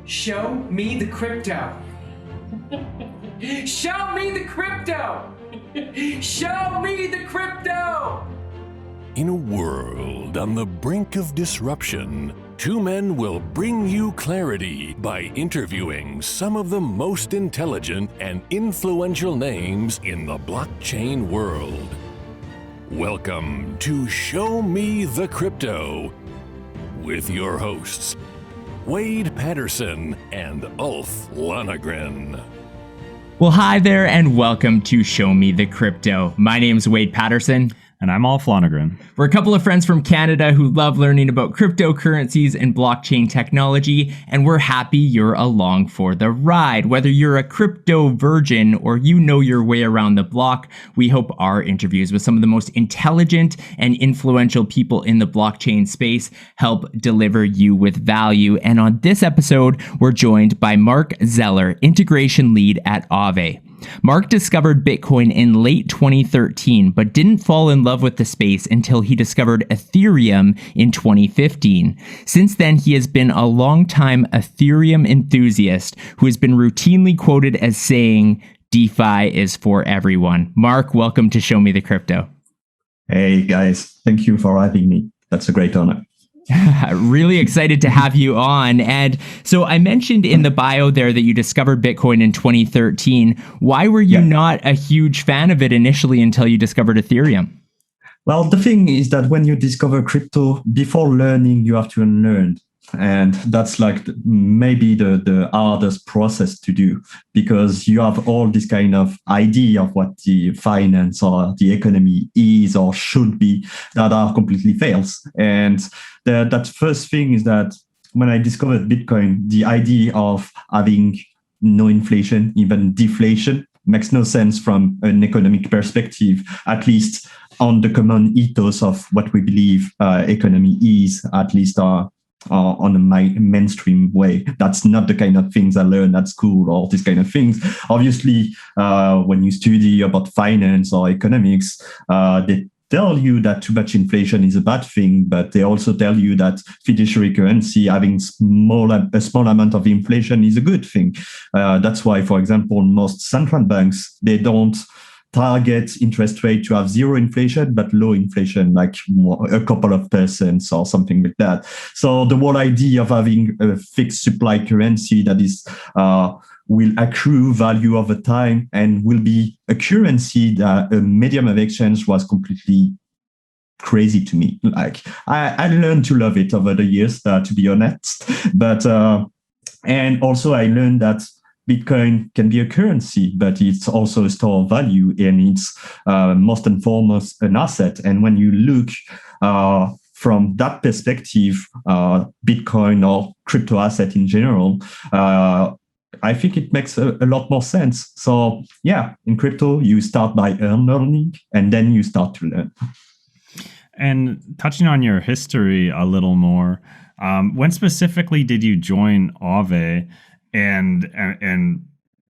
Show me the crypto. Show me the crypto. Show me the crypto. In a world on the brink of disruption, two men will bring you clarity by interviewing some of the most intelligent and influential names in the blockchain world. Welcome to Show Me the Crypto with your hosts, Wade Patterson and Ulf Lonergan. Well, hi there and welcome to Show Me the Crypto. My name's Wade Patterson. And I'm Ulf Lonergan. We're a couple of friends from Canada who love learning about cryptocurrencies and blockchain technology, and we're happy you're along for the ride. Whether you're a crypto virgin or you know your way around the block, we hope our interviews with some of the most intelligent and influential people in the blockchain space help deliver you with value. And on this episode, we're joined by Marc Zeller, integration lead at Aave. Marc discovered Bitcoin in late 2013, but didn't fall in love with the space until he discovered Ethereum in 2015. Since then, he has been a longtime Ethereum enthusiast who has been routinely quoted as saying, DeFi is for everyone. Marc, welcome to Show Me the Crypto. Hey guys, thank you for having me. That's a great honor. Really excited to have you on. And so I mentioned in the bio there that you discovered Bitcoin in 2013. Why were you not a huge fan of it initially until you discovered Ethereum? Well, the thing is that when you discover crypto, before learning, you have to unlearn. And that's like maybe the hardest process to do, because you have all this kind of idea of what the finance or the economy is or should be that are completely fails. And that first thing is that when I discovered Bitcoin, the idea of having no inflation, even deflation, makes no sense from an economic perspective, at least on the common ethos of what we believe economy is, at least on a mainstream way. That's not the kind of things I learned at school or these kind of things. Obviously, when you study about finance or economics, they tell you that too much inflation is a bad thing, but they also tell you that fiduciary currency having a small amount of inflation is a good thing. That's why, for example, most central banks, they don't target interest rate to have zero inflation, but low inflation, like a couple of percents or something like that. So the whole idea of having a fixed supply currency that is will accrue value over time and will be a currency that a medium of exchange was completely crazy to me. Like I learned to love it over the years, to be honest. But and also I learned that Bitcoin can be a currency, but it's also a store of value, and it's most and foremost an asset. And when you look from that perspective, Bitcoin or crypto asset in general, I think it makes a lot more sense. So yeah, in crypto, you start by learning, and then you start to learn. And touching on your history a little more, when specifically did you join Aave? And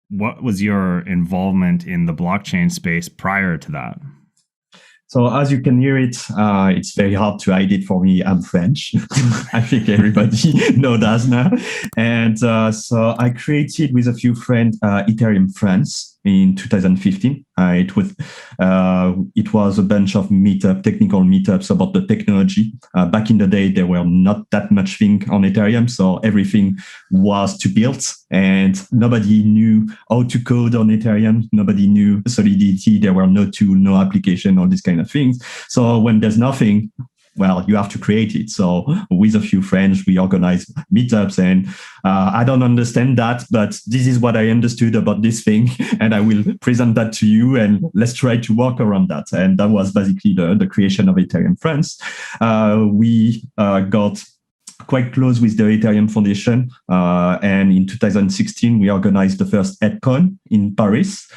what was your involvement in the blockchain space prior to that? So as you can hear it's very hard to hide it for me. I'm French. I think everybody knows that now. And so I created with a few friends Ethereum France in 2015. It was a bunch of technical meetups about the technology. Back in the day, there were not that much thing on Ethereum, so everything was to build, and nobody knew how to code on Ethereum. Nobody knew Solidity. There were no tool, no application, all these kind of things. So when there's nothing, well, you have to create it. So with a few friends, we organize meetups, and I don't understand that, but this is what I understood about this thing, and I will present that to you, and let's try to work around that. And that was basically the creation of Ethereum France. We got quite close with the Ethereum Foundation, and in 2016, we organized the first ETHCon in Paris.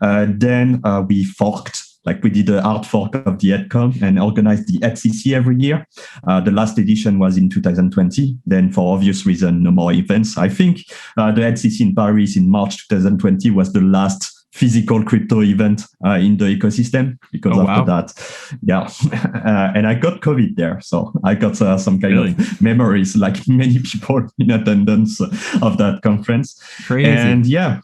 Then we forked. Like we did a hard fork of the ETHCon and organized the ETHCC every year. The last edition was in 2020. Then for obvious reason, no more events. I think the ETHCC in Paris in March 2020 was the last physical crypto event in the ecosystem, because after that, yeah, and I got COVID there, so I got some kind of memories, like many people in attendance of that conference. Crazy. And yeah,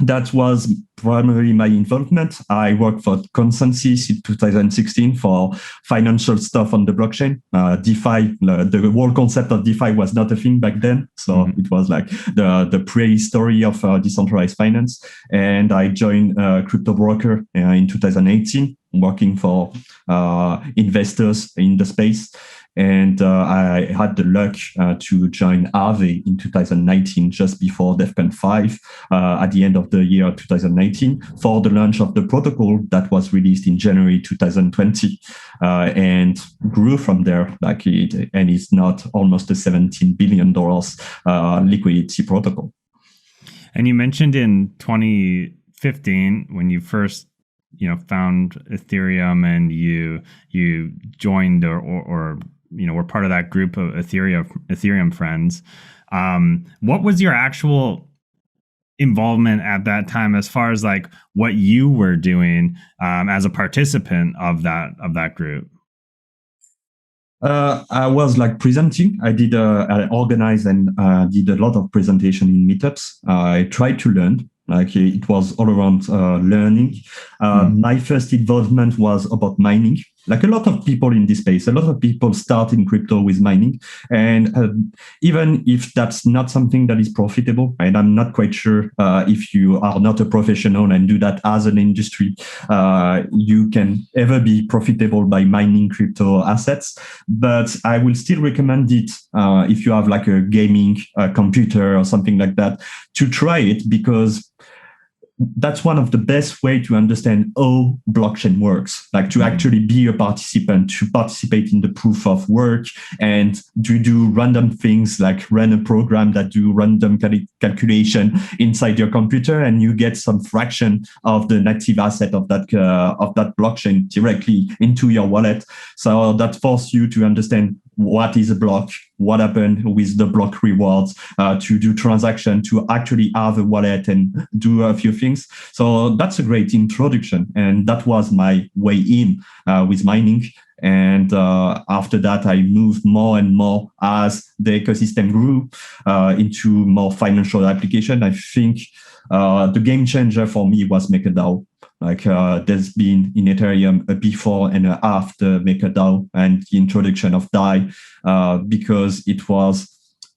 that was primarily my involvement. I worked for Consensus in 2016 for financial stuff on the blockchain. DeFi, the whole concept of DeFi was not a thing back then. So it was like the prehistory of decentralized finance. And I joined a crypto broker in 2018, working for investors in the space. And I had the luck to join Aave in 2019, just before DEFCON 5, at the end of the year 2019, for the launch of the protocol that was released in January 2020, and grew from there. And it's not almost a $17 billion liquidity protocol. And you mentioned in 2015 when you first found Ethereum and you joined or we're part of that group of Ethereum friends. What was your actual involvement at that time, as far as like what you were doing as a participant of that group? I was like presenting. I organized and did a lot of presentation in meetups. I tried to learn. Like it was all around learning. My first involvement was about mining. Like a lot of people in this space, a lot of people start in crypto with mining. And even if that's not something that is profitable, and I'm not quite sure if you are not a professional and do that as an industry, you can ever be profitable by mining crypto assets. But I will still recommend it if you have like a gaming computer or something like that, to try it, because that's one of the best way to understand how blockchain works, like to actually be a participant, to participate in the proof of work and to do random things, like run a program that do random calculation inside your computer, and you get some fraction of the native asset of that blockchain directly into your wallet. So that forces you to understand what is a block, what happened with the block rewards, to do transaction, to actually have a wallet and do a few things. So that's a great introduction. And that was my way in with mining. And after that, I moved more and more as the ecosystem grew into more financial application. I think the game changer for me was MakerDAO. Like there's been in Ethereum a before and a after MakerDAO and the introduction of DAI, because it was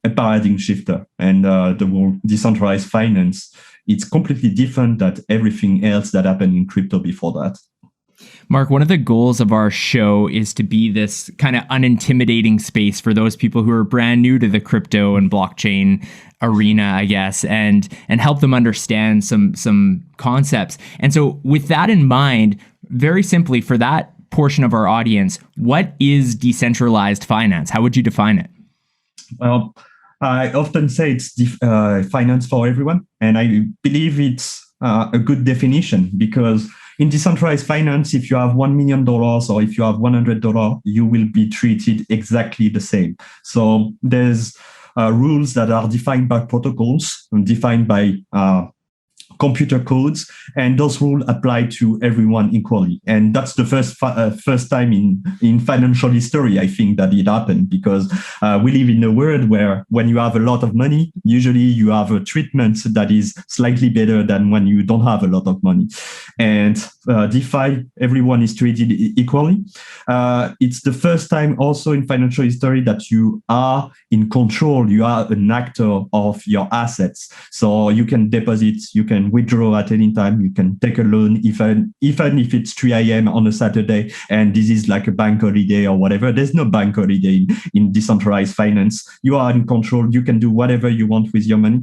a paradigm shifter. And the whole decentralized finance, it's completely different than everything else that happened in crypto before that. Marc, one of the goals of our show is to be this kind of unintimidating space for those people who are brand new to the crypto and blockchain arena, I guess, and help them understand some concepts. And so with that in mind, very simply for that portion of our audience, what is decentralized finance? How would you define it? Well, I often say it's finance for everyone. And I believe it's a good definition, because in decentralized finance, if you have $1 million or if you have $100, you will be treated exactly the same. So there's rules that are defined by protocols and defined by computer codes, and those rules apply to everyone equally. And that's the first time in financial history, I think, that it happened, because we live in a world where when you have a lot of money, usually you have a treatment that is slightly better than when you don't have a lot of money. And DeFi, everyone is treated equally. It's the first time also in financial history that you are in control. You are an actor of your assets. So you can deposit, you can withdraw at any time, you can take a loan, even if it's 3 a.m. on a Saturday and this is like a bank holiday or whatever. There's no bank holiday in decentralized finance. You are in control. You can do whatever you want with your money.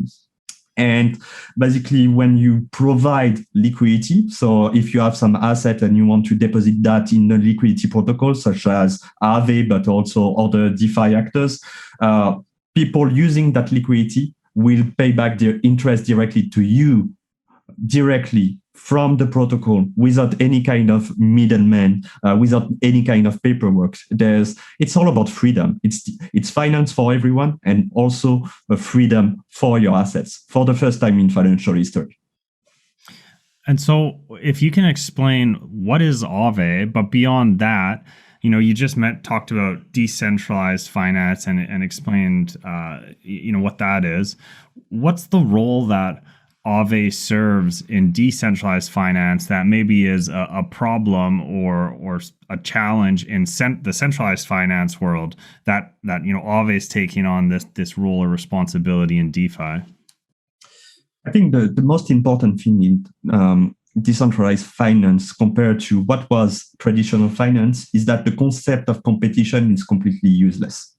And basically, when you provide liquidity, so if you have some asset and you want to deposit that in the liquidity protocol, such as Aave, but also other DeFi actors, people using that liquidity will pay back their interest directly to you, directly from the protocol, without any kind of middleman, without any kind of paperwork. It's all about freedom. It's finance for everyone, and also a freedom for your assets for the first time in financial history. And so if you can explain what is Aave, but beyond that, you just talked about decentralized finance and explained, what that is. What's the role that Aave serves in decentralized finance that maybe is a problem or a challenge in the centralized finance world that Aave is taking on this role or responsibility in DeFi? I think the most important thing in decentralized finance compared to what was traditional finance is that the concept of competition is completely useless.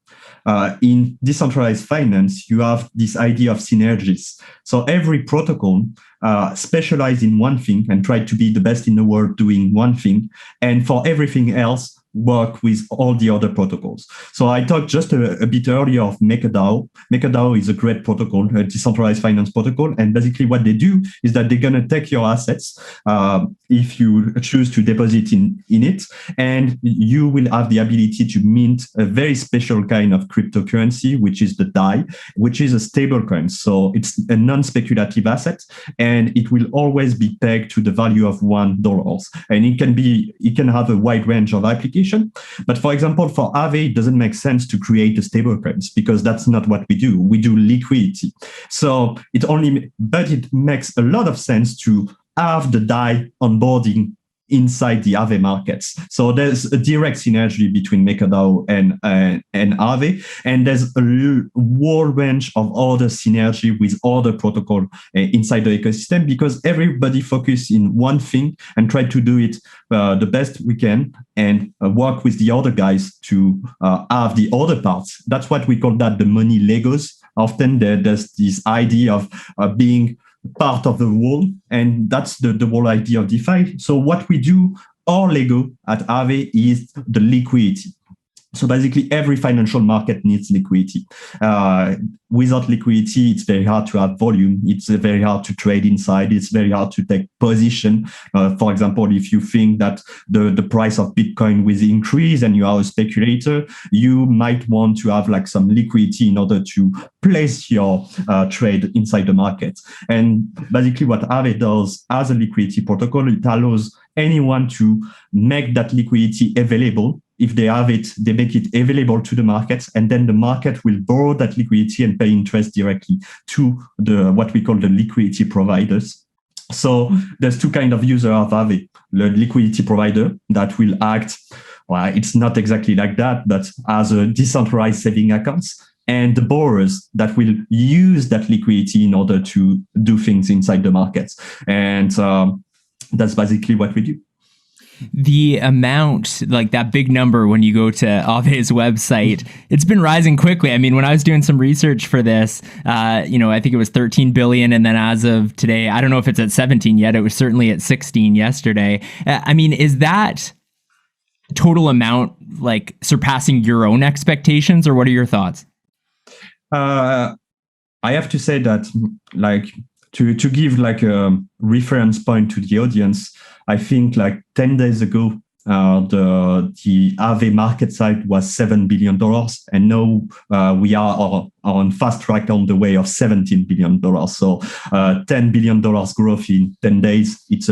In decentralized finance, you have this idea of synergies. So every protocol specializes in one thing and try to be the best in the world doing one thing. And for everything else, work with all the other protocols. So I talked just a bit earlier of MakerDAO. MakerDAO is a great protocol, a decentralized finance protocol. And basically what they do is that they're going to take your assets if you choose to deposit in it, and you will have the ability to mint a very special kind of cryptocurrency, which is the DAI, which is a stable coin. So it's a non-speculative asset, and it will always be pegged to the value of $1. And it can have a wide range of applications. But for example, for Aave, it doesn't make sense to create a stable coins because that's not what we do. We do liquidity. So but it makes a lot of sense to have the DAI onboarding inside the Aave markets. So there's a direct synergy between MakerDAO and Aave, and there's a whole range of other synergy with other protocol inside the ecosystem because everybody focus in one thing and try to do it the best we can and work with the other guys to have the other parts. That's what we call that the money Legos. Often there's this idea of being part of the whole, and that's the whole idea of DeFi. So what we do, our Lego at Aave is the liquidity. So basically, every financial market needs liquidity. Without liquidity, it's very hard to have volume. It's very hard to trade inside. It's very hard to take position. For example, if you think that the price of Bitcoin will increase and you are a speculator, you might want to have like some liquidity in order to place your trade inside the market. And basically what Aave does as a liquidity protocol, it allows anyone to make that liquidity available. If they have it, they make it available to the markets, and then the market will borrow that liquidity and pay interest directly to what we call the liquidity providers. So there's two kinds of users of Aave. The liquidity provider that will act, well, it's not exactly like that, but as a decentralized saving accounts, and the borrowers that will use that liquidity in order to do things inside the markets. And that's basically what we do. The amount, like that big number when you go to Aave's website, it's been rising quickly. I mean, when I was doing some research for this, I think it was 13 billion. And then as of today, I don't know if it's at 17 yet. It was certainly at 16 yesterday. I mean, is that total amount like surpassing your own expectations, or what are your thoughts? I have to say that, like, to give like a reference point to the audience, I think like 10 days ago, the Aave market size was $7 billion. And now we are on fast track on the way of $17 billion. So $10 billion growth in 10 days, it's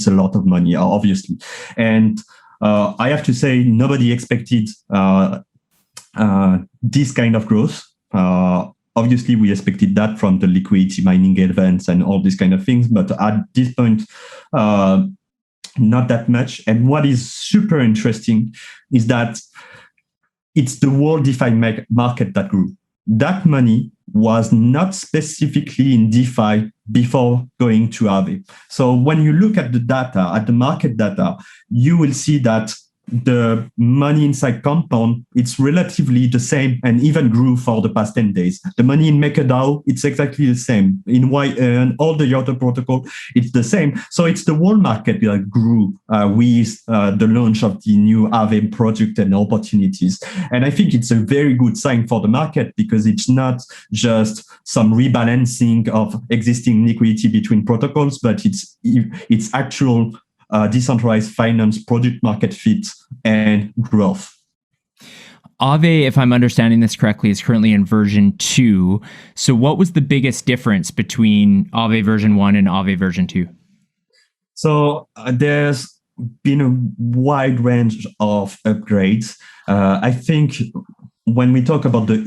a lot of money, obviously. And I have to say, nobody expected this kind of growth. Obviously, we expected that from the liquidity mining events and all these kind of things. But at this point, not that much. And what is super interesting is that it's the world DeFi market that grew. That money was not specifically in DeFi before going to Aave. So when you look at the data, at the market data, you will see that the money inside Compound, it's relatively the same and even grew for the past 10 days. The money in MakerDAO, it's exactly the same. In and all the other protocol, it's the same. So it's the whole market that grew with the launch of the new Aave project and opportunities. And I think it's a very good sign for the market because it's not just some rebalancing of existing liquidity between protocols, but it's actual decentralized finance product market fit and growth. Aave, if I'm understanding this correctly, is currently in version 2. So what was the biggest difference between Aave version 1 and Aave version 2? So there's been a wide range of upgrades. I think when we talk about the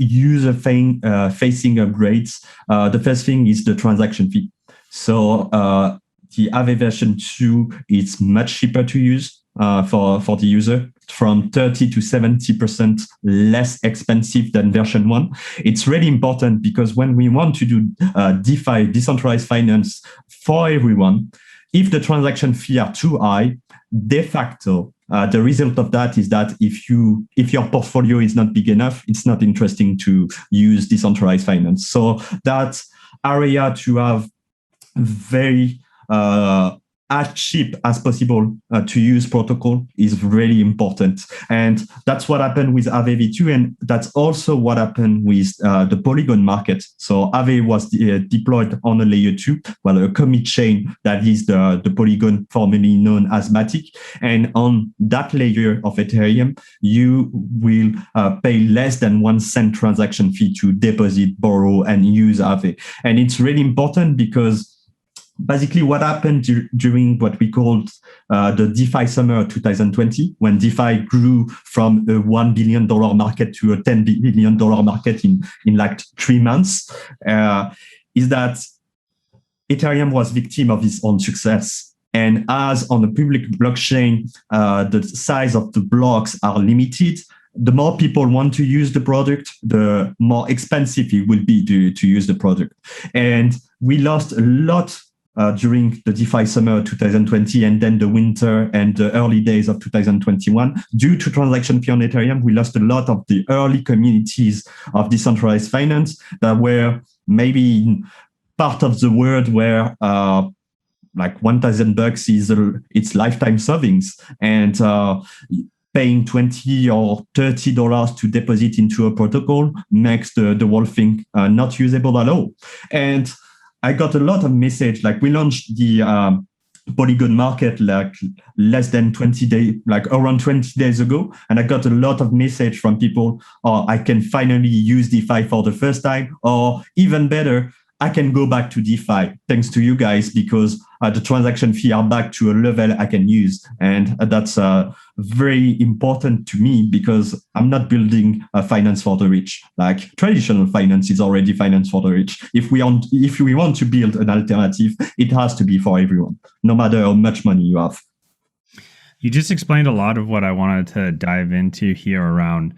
facing upgrades, the first thing is the transaction fee. So the Aave version 2 is much cheaper to use for the user, from 30 to 70% less expensive than version 1. It's really important because when we want to do DeFi, decentralized finance for everyone, if the transaction fee are too high, de facto, the result of that is that if your portfolio is not big enough, it's not interesting to use decentralized finance. So that area to have very as cheap as possible to use protocol is really important. And that's what happened with Aave V2. And that's also what happened with the Polygon market. So Aave was deployed on a layer 2, a commit chain that is the Polygon, formerly known as Matic. And on that layer of Ethereum, you will pay less than 1 cent transaction fee to deposit, borrow, and use Aave. And it's really important because basically what happened during what we called the DeFi summer 2020, when DeFi grew from a $1 billion market to a $10 billion market in like 3 months, is that Ethereum was victim of its own success. And as on the public blockchain, the size of the blocks are limited, the more people want to use the product, the more expensive it will be to use the product. And we lost a lot during the DeFi summer 2020 and then the winter and the early days of 2021. Due to transaction fee on Ethereum, we lost a lot of the early communities of decentralized finance that were maybe in part of the world where like $1,000 is its lifetime savings, and paying $20 or $30 to deposit into a protocol makes the whole thing not usable at all. And I got a lot of message, like we launched the Polygon market like less than 20 days, like around 20 days ago. And I got a lot of message from people, I can finally use DeFi for the first time, or even better, I can go back to DeFi thanks to you guys because the transaction fee are back to a level I can use. And that's very important to me because I'm not building a finance for the rich. Like traditional finance is already finance for the rich. If we want to build an alternative, it has to be for everyone, no matter how much money you have. You just explained a lot of what I wanted to dive into here around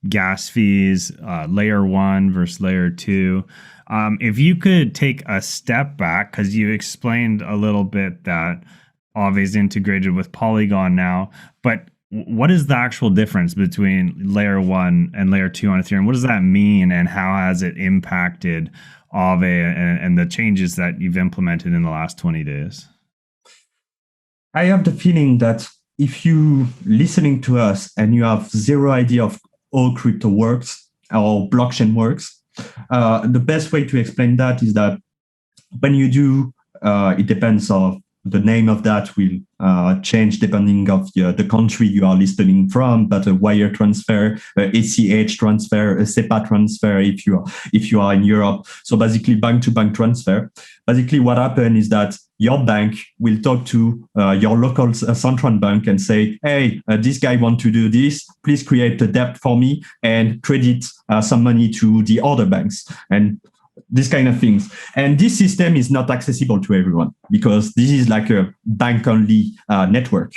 gas fees, layer 1 versus layer 2. If you could take a step back, because you explained a little bit that Aave is integrated with Polygon now, but what is the actual difference between layer 1 and layer 2 on Ethereum? What does that mean, and how has it impacted Aave and the changes that you've implemented in the last 20 days? I have the feeling that if you listening to us and you have zero idea of how crypto works or blockchain works, the best way to explain that is that when you do, it depends on the name of that will change depending of the country you are listening from, but a wire transfer, a ACH transfer, a SEPA transfer if you are in Europe. So basically bank-to-bank transfer. Basically what happened is that your bank will talk to your local central bank and say, hey, this guy wants to do this, please create a debt for me and credit some money to the other banks. And these kind of things. And this system is not accessible to everyone because this is like a bank-only network.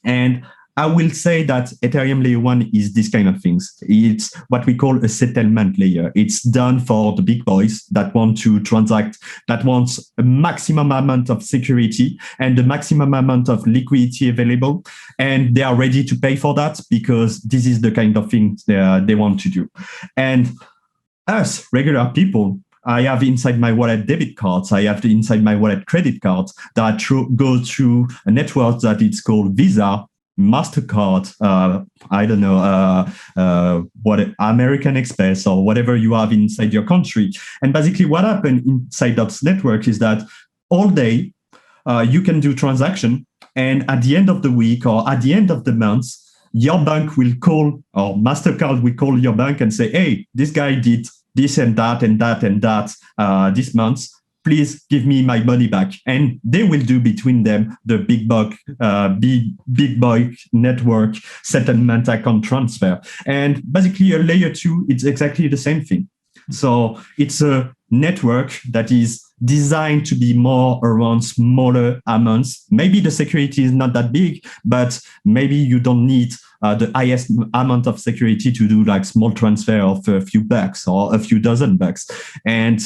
And I will say that Ethereum layer 1 is this kind of things. It's what we call a settlement layer. It's done for the big boys that want to transact, that wants a maximum amount of security and the maximum amount of liquidity available. And they are ready to pay for that because this is the kind of thing they want to do. And us, regular people, I have inside my wallet debit cards. I have inside my wallet credit cards that go through a network that it's called Visa, MasterCard, I don't know, what American Express or whatever you have inside your country. And basically what happened inside that network is that all day you can do transaction, and at the end of the week or at the end of the month, your bank will call, or MasterCard will call your bank and say, hey, this guy did this and that and that and that this month. please give me my money back. And they will do between them the big boy network settlement account transfer. And basically a layer 2, it's exactly the same thing. So it's a network that is designed to be more around smaller amounts. Maybe the security is not that big, but maybe you don't need the highest amount of security to do like small transfer of a few bucks or a few dozen bucks. And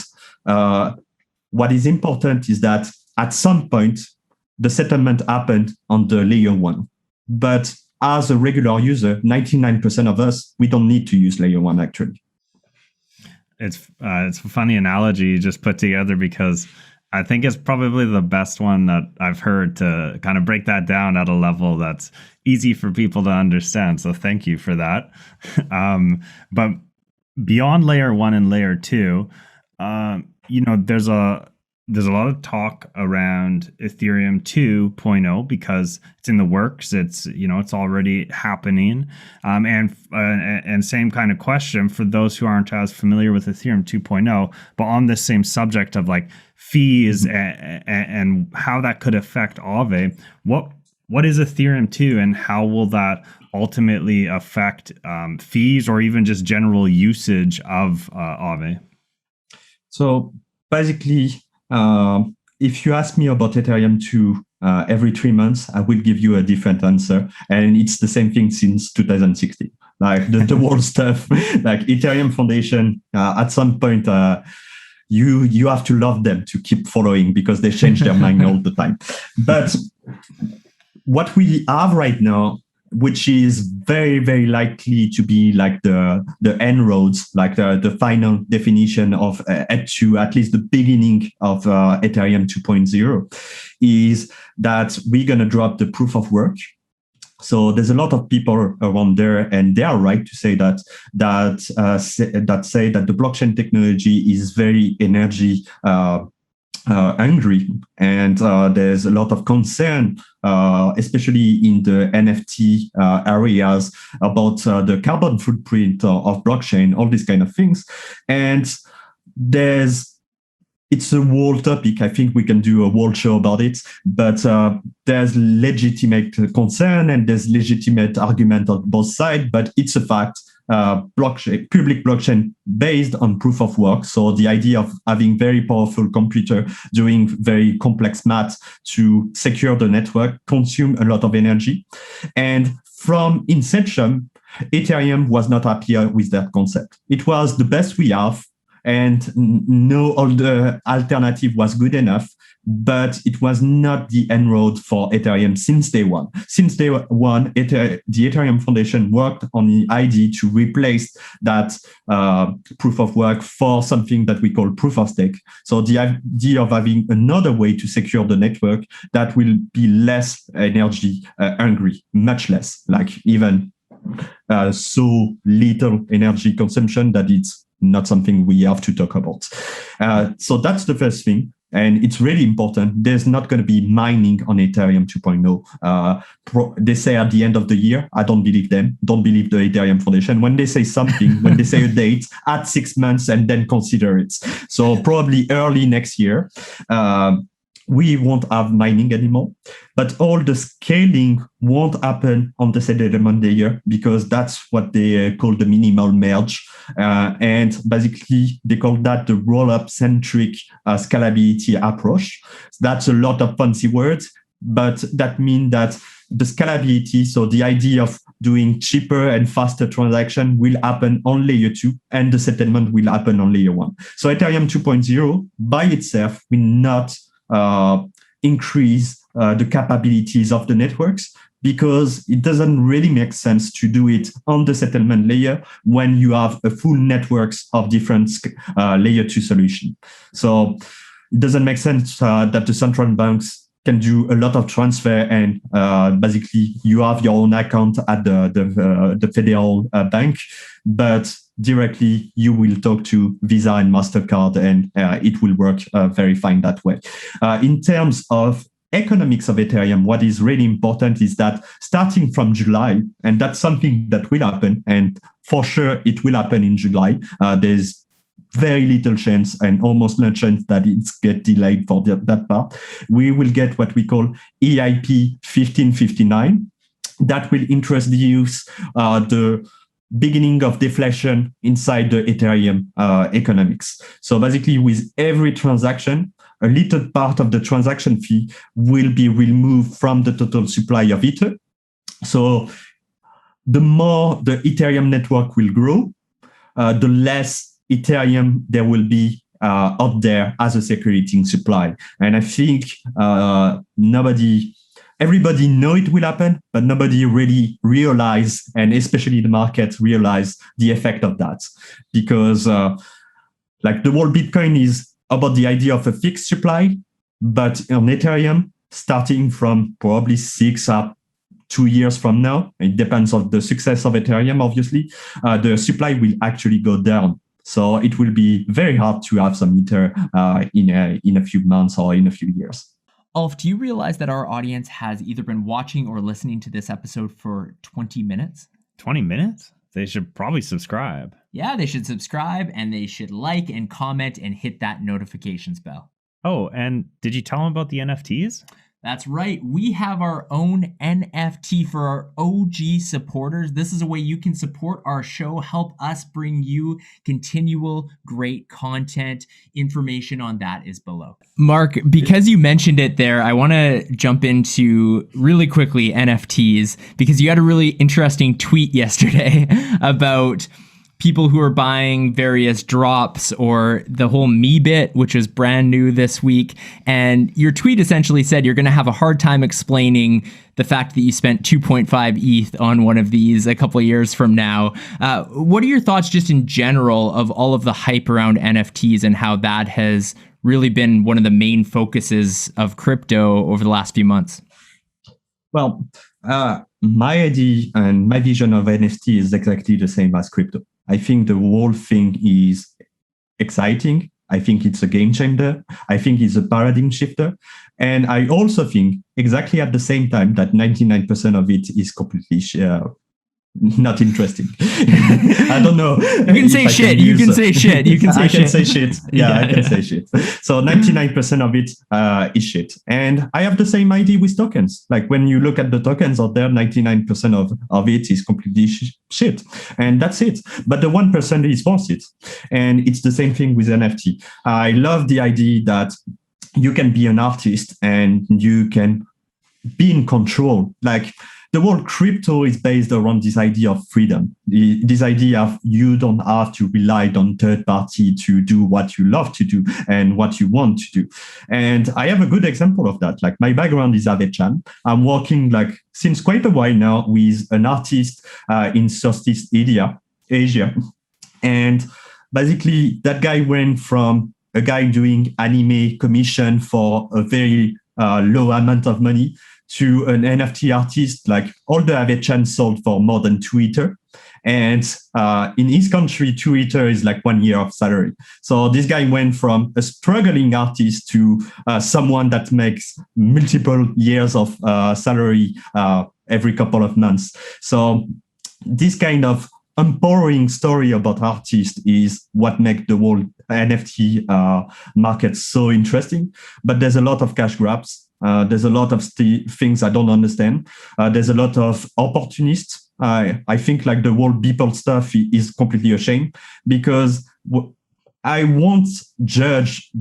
what is important is that at some point, the settlement happened on the layer 1. But as a regular user, 99% of us, we don't need to use layer 1 actually. It's a funny analogy you just put together, because I think it's probably the best one that I've heard to kind of break that down at a level that's easy for people to understand. So thank you for that. But beyond layer 1 and layer 2, there's a lot of talk around Ethereum 2.0 because it's in the works. It's already happening. And same kind of question for those who aren't as familiar with Ethereum 2.0, but on this same subject of like fees and how that could affect Aave. What is Ethereum 2 and how will that ultimately affect fees or even just general usage of Aave? So basically, if you ask me about Ethereum 2 every 3 months, I will give you a different answer. And it's the same thing since 2016. Like the whole stuff, like Ethereum Foundation, at some point, you have to love them to keep following because they change their mind all the time. But what we have right now, which is very, very likely to be like the En-ROADS, like the final definition of ETH2, at least the beginning of Ethereum 2.0, is that we're going to drop the proof of work. So there's a lot of people around there, and they are right to say that say that the blockchain technology is very energy hungry, and there's a lot of concern, especially in the NFT areas, about the carbon footprint of blockchain, all these kind of things. And it's a whole topic. I think we can do a whole show about it, but there's legitimate concern and there's legitimate argument on both sides, but it's a fact. Public blockchain based on proof of work. So the idea of having very powerful computer doing very complex math to secure the network consume a lot of energy. And from inception, Ethereum was not happy with that concept. It was the best we have, and no other alternative was good enough, but it was not the En-ROAD for Ethereum since day one. Since day one, the Ethereum Foundation worked on the idea to replace that proof of work for something that we call proof of stake. So the idea of having another way to secure the network that will be less energy hungry, much less, like even so little energy consumption that it's not something we have to talk about. So that's the first thing. And it's really important. There's not going to be mining on Ethereum 2.0. They say at the end of the year. I don't believe them. Don't believe the Ethereum Foundation. When they say something, when they say a date, add 6 months and then consider it. So probably early next year, we won't have mining anymore. But all the scaling won't happen on the settlement layer because that's what they call the minimal merge. And basically, they call that the roll-up centric scalability approach. That's a lot of fancy words, but that means that the scalability, so the idea of doing cheaper and faster transaction will happen on layer 2 and the settlement will happen on layer 1. So Ethereum 2.0 by itself will not increase the capabilities of the networks because it doesn't really make sense to do it on the settlement layer when you have a full networks of different layer 2 solution. So it doesn't make sense that the central banks can do a lot of transfer and basically you have your own account at the federal bank, but directly you will talk to Visa and MasterCard and it will work very fine that way. In terms of economics of Ethereum, what is really important is that starting from July, and that's something that will happen, and for sure it will happen in July, there's very little chance and almost no chance that it's get delayed for that part. We will get what we call EIP 1559. That will introduce the beginning of deflation inside the Ethereum economics. So basically, with every transaction, a little part of the transaction fee will be removed from the total supply of Ether. So the more the Ethereum network will grow, the less Ethereum there will be out there as a circulating supply. And I think everybody know it will happen, but nobody really realize, and especially the market realize the effect of that. Because like the whole Bitcoin is about the idea of a fixed supply, but on Ethereum, starting from probably 6 up 2 years from now, it depends on the success of Ethereum, obviously, the supply will actually go down. So it will be very hard to have some Ether in a few months or in a few years. Ulf, do you realize that our audience has either been watching or listening to this episode for 20 minutes? 20 minutes? They should probably subscribe. Yeah, they should subscribe and they should like and comment and hit that notifications bell. Oh, and did you tell them about the NFTs? That's right. We have our own NFT for our OG supporters. This is a way you can support our show, help us bring you continual great content. Information on that is below. Marc, because you mentioned it there, I want to jump into really quickly NFTs, because you had a really interesting tweet yesterday about people who are buying various drops or the whole Meebit, which is brand new this week. And your tweet essentially said you're going to have a hard time explaining the fact that you spent 2.5 ETH on one of these a couple of years from now. What are your thoughts just in general of all of the hype around NFTs and how that has really been one of the main focuses of crypto over the last few months? Well, my idea and my vision of NFT is exactly the same as crypto. I think the whole thing is exciting. I think it's a game changer. I think it's a paradigm shifter. And I also think exactly at the same time that 99% of it is completely not interesting. I don't know. You can say shit. You can say shit. You can say I shit. can say shit. Yeah, I can say shit. So 99% of it is shit. And I have the same idea with tokens. Like when you look at the tokens out there, 99% of it is completely shit. And that's it. But the 1% is worth it. And it's the same thing with NFT. I love the idea that you can be an artist and you can be in control. Like, the whole crypto is based around this idea of freedom, this idea of you don't have to rely on third party to do what you love to do and what you want to do. And I have a good example of that. Like my background is Aave-Chan. I'm working like since quite a while now with an artist in Southeast Asia. And basically that guy went from a guy doing anime commission for a very low amount of money to an NFT artist. Like all the Aave-Chan sold for more than 2 Ether. And in his country, 2 Ether is like 1 year of salary. So this guy went from a struggling artist to someone that makes multiple years of salary every couple of months. So this kind of empowering story about artists is what makes the whole NFT market so interesting. But there's a lot of cash grabs. There's a lot of things I don't understand. There's a lot of opportunists. I think like the whole Beeple stuff is completely a shame because I won't judge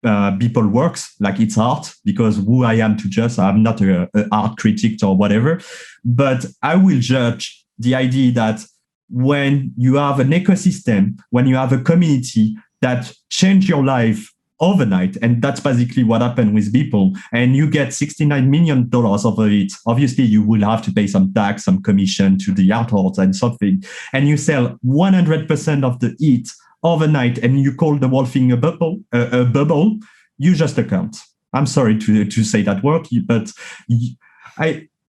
Beeple works like it's art because who I am to judge, I'm not an art critic or whatever. But I will judge the idea that when you have an ecosystem, when you have a community that change your life overnight, and that's basically what happened with Beeple, and you get $69 million over it, obviously you will have to pay some tax, some commission to the artists and something, and you sell 100% of the ETH overnight, and you call the whole thing a bubble, you just account. I'm sorry to say that word, but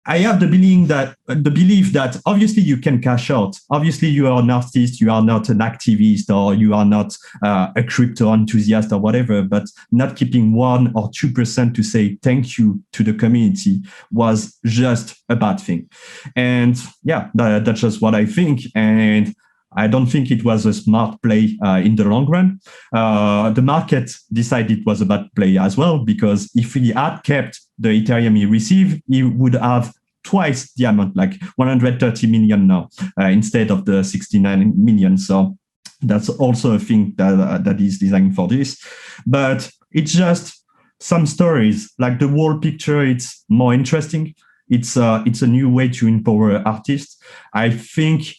I have the belief that obviously you can cash out. Obviously you are an artist, you are not an activist, or you are not a crypto enthusiast or whatever, but not keeping 1 or 2% to say thank you to the community was just a bad thing. And yeah, that's just what I think. And I don't think it was a smart play in the long run. The market decided it was a bad play as well, because if he had kept the Ethereum he received, he would have twice the amount, like 130 million now, instead of the 69 million. So that's also a thing that is designed for this. But it's just some stories, like the whole picture, it's more interesting. It's a new way to empower artists. I think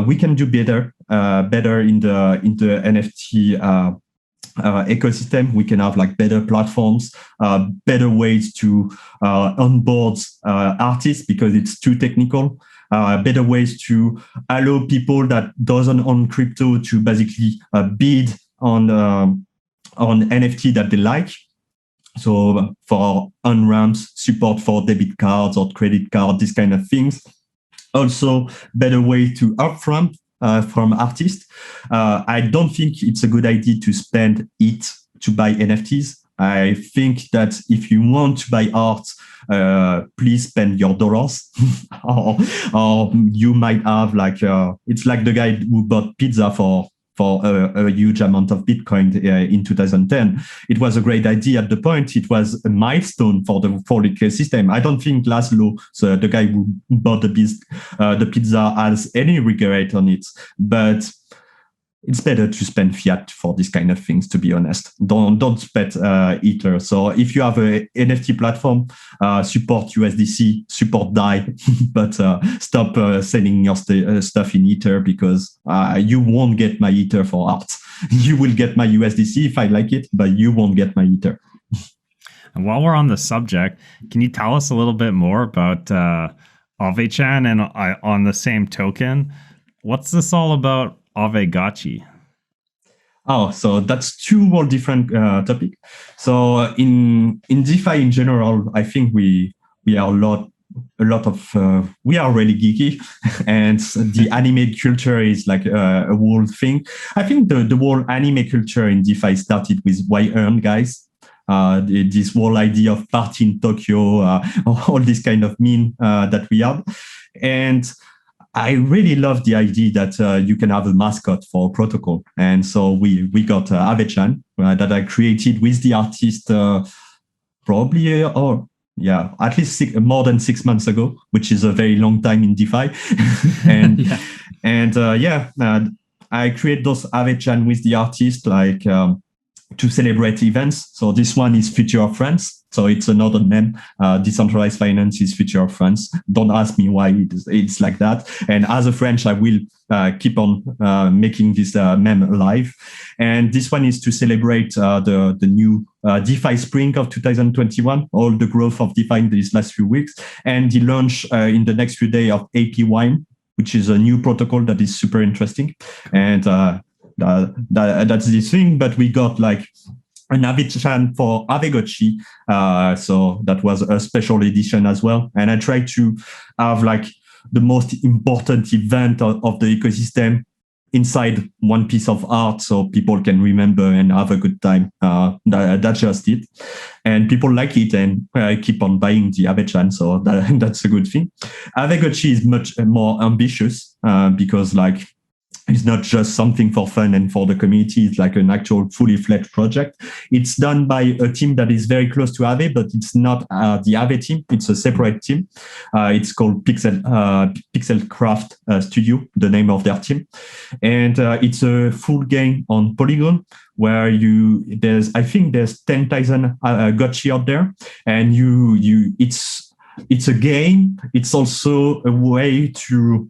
we can do better in the NFT ecosystem. We can have like better platforms, better ways to onboard artists, because it's too technical. Better ways to allow people that doesn't own crypto to basically bid on NFT that they like. So for on-ramps, support for debit cards or credit card, these kind of things. Also, better way to upfront from artists. I don't think it's a good idea to spend it to buy NFTs. I think that if you want to buy art, please spend your dollars, or you might have like it's like the guy who bought pizza for a huge amount of Bitcoin in 2010. It was a great idea at the point. It was a milestone for the ecosystem. I don't think Laszlo, so the guy who bought the pizza, has any regret on it. But it's better to spend fiat for this kind of things, to be honest. Don't spend Ether. So if you have a NFT platform, support USDC, support DAI, but stop selling your stuff in Ether, because you won't get my Ether for art. You will get my USDC if I like it, but you won't get my Ether. And while we're on the subject, can you tell us a little bit more about Aave-Chan? And on the same token, what's this all about? Aavegotchi. Oh, so that's two whole different topics. So in DeFi in general, I think we are we are really geeky, and the anime culture is like a whole thing. I think the whole anime culture in DeFi started with Y-Earn guys. This whole idea of party in Tokyo, all this kind of meme that we have. And I really love the idea that you can have a mascot for a protocol. And so we got Aave-Chan that I created with the artist probably, at least more than 6 months ago, which is a very long time in DeFi. I create those Aave-Chan with the artist, like to celebrate events. So this one is Future of France. So it's another meme. Decentralized finance is Future of France. Don't ask me why it's like that. And as a French, I will keep on making this meme alive. And this one is to celebrate the new DeFi spring of 2021, all the growth of DeFi in these last few weeks, and the launch in the next few days of Aave V1, which is a new protocol that is super interesting. And that's this thing. But we got like an Aave-Chan for Aavegotchi. So that was a special edition as well. And I tried to have like the most important event of the ecosystem inside one piece of art, so people can remember and have a good time. That's just it. And people like it, and I keep on buying the Aave-Chan, so that's a good thing. Aavegotchi is much more ambitious because like it's not just something for fun and for the community. It's like an actual fully fledged project. It's done by a team that is very close to Aave, but it's not the Aave team. It's a separate team. It's called Pixel Craft Studio, the name of their team. And it's a full game on Polygon where I think there's 10,000 Gotchi out there. And it's a game. It's also a way to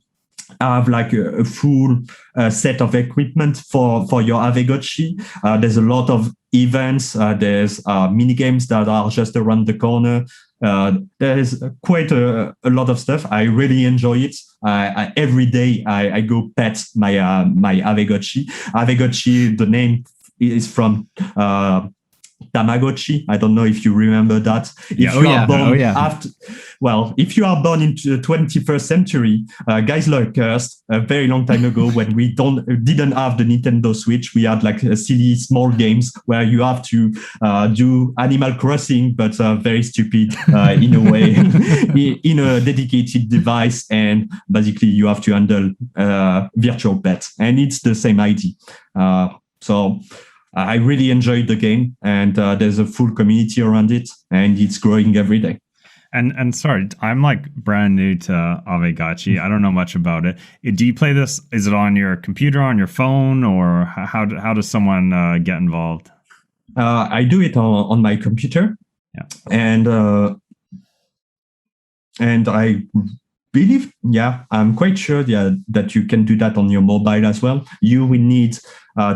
have like a full set of equipment for your Aavegotchi. There's a lot of events. There's mini games that are just around the corner. There's quite a lot of stuff. I really enjoy it. Every day I go pet my Aavegotchi. Aavegotchi, the name is from Tamagotchi. I don't know if you remember that. Yeah. If you are born into the 21st century, guys like us, a very long time ago, when we didn't have the Nintendo Switch, we had like silly small games where you have to do Animal Crossing, but very stupid in a way, in a dedicated device, and basically you have to handle virtual pets, and it's the same idea. So I really enjoyed the game, and there's a full community around it, and it's growing every day. And sorry, I'm like brand new to Aavegotchi. I don't know much about it. Do you play this? Is it on your computer, on your phone, or how does someone get involved? I do it on my computer, and I believe, I'm quite sure that you can do that on your mobile as well. You will need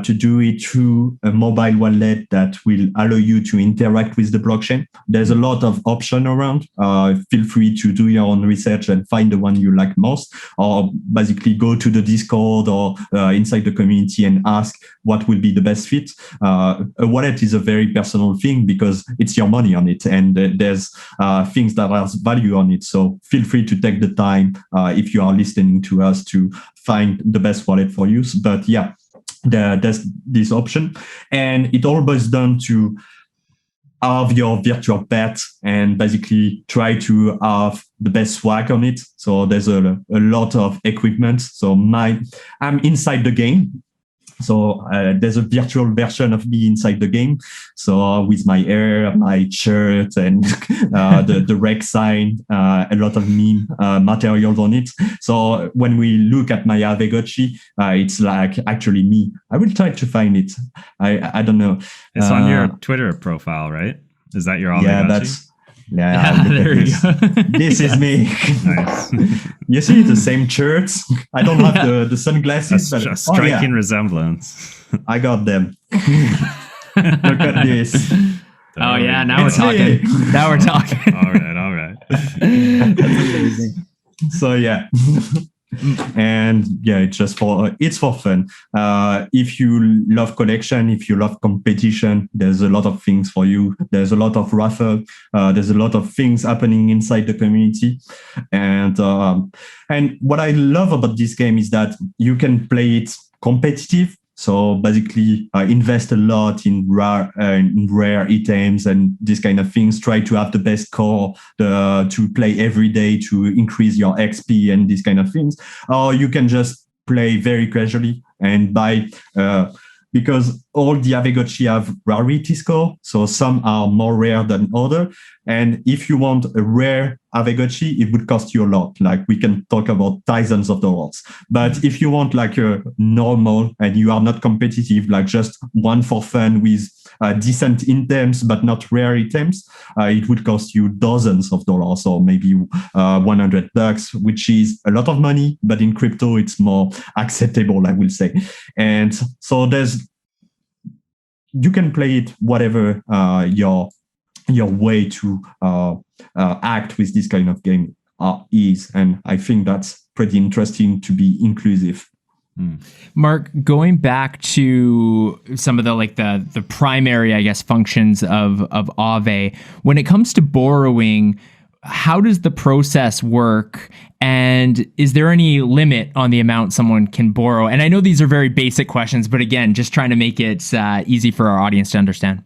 to do it through a mobile wallet that will allow you to interact with the blockchain. There's a lot of options around. Feel free to do your own research and find the one you like most, or basically go to the Discord or inside the community and ask what will be the best fit. A wallet is a very personal thing because it's your money on it, and there's things that has value on it. So feel free to take the time if you are listening to us to find the best wallet for you. But there's this option, and it all boils down to have your virtual pet and basically try to have the best swag on it. So there's a lot of equipment. So I'm inside the game. So there's a virtual version of me inside the game. So with my hair, my shirt, and the rec sign, a lot of meme materials on it. So when we look at my Aavegotchi, it's like actually me. I will try to find it. I don't know. It's on your Twitter profile, right? Is that your Aavegotchi? There you go. This is me. Nice. You see the same shirts. I don't have the sunglasses. That's a striking resemblance. I got them. Look at this. Oh yeah, now we're talking. Now we're talking. All right. That's amazing. So and it's for fun. If you love collection, if you love competition, there's a lot of things for you. There's a lot of raffle. There's a lot of things happening inside the community, and what I love about this game is that you can play it competitive. So basically, invest a lot in rare items and this kind of things. Try to have the best core to play every day to increase your XP and these kind of things. Or you can just play very casually and buy, because all the Aavegotchi have rarity score. So some are more rare than other. And if you want a rare Aavegotchi, it would cost you a lot. Like we can talk about thousands of dollars. But if you want like a normal and you are not competitive, like just one for fun with decent items but not rare items, it would cost you dozens of dollars or maybe $100, which is a lot of money. But in crypto, it's more acceptable, I will say. And so you can play it whatever your way to act with this kind of game is, and I think that's pretty interesting to be inclusive. Marc, going back to some of the primary, I guess, functions of Aave, when it comes to borrowing, how does the process work? And is there any limit on the amount someone can borrow? And I know these are very basic questions, but again, just trying to make it easy for our audience to understand.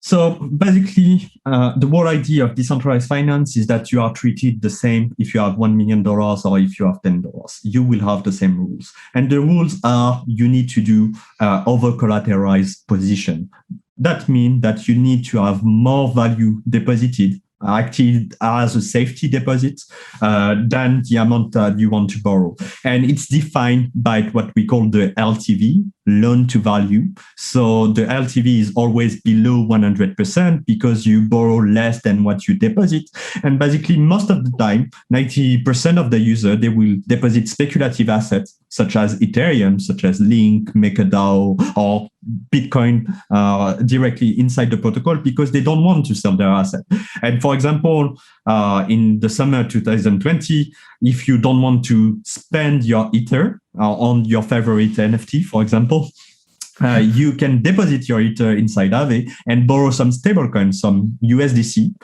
So basically, the whole idea of decentralized finance is that you are treated the same if you have $1 million or if you have $10. You will have the same rules. And the rules are you need to do over-collateralized position. That means that you need to have more value deposited, acted as a safety deposit than the amount that you want to borrow. And it's defined by what we call the LTV, loan to value. So the LTV is always below 100% because you borrow less than what you deposit. And basically, most of the time, 90% of the user, they will deposit speculative assets such as Ethereum, such as Link, MakerDAO, or Bitcoin directly inside the protocol because they don't want to sell their asset. And for example, in the summer 2020, if you don't want to spend your Ether on your favorite NFT, for example, you can deposit your Ether inside Aave and borrow some stablecoin, some USDC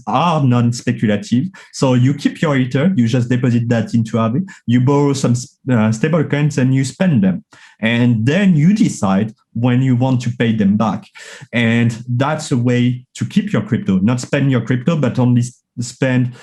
are non-speculative. So you keep your Ether, you just deposit that into Aave, you borrow some stablecoins and you spend them. And then you decide when you want to pay them back. And that's a way to keep your crypto, not spend your crypto, but only spend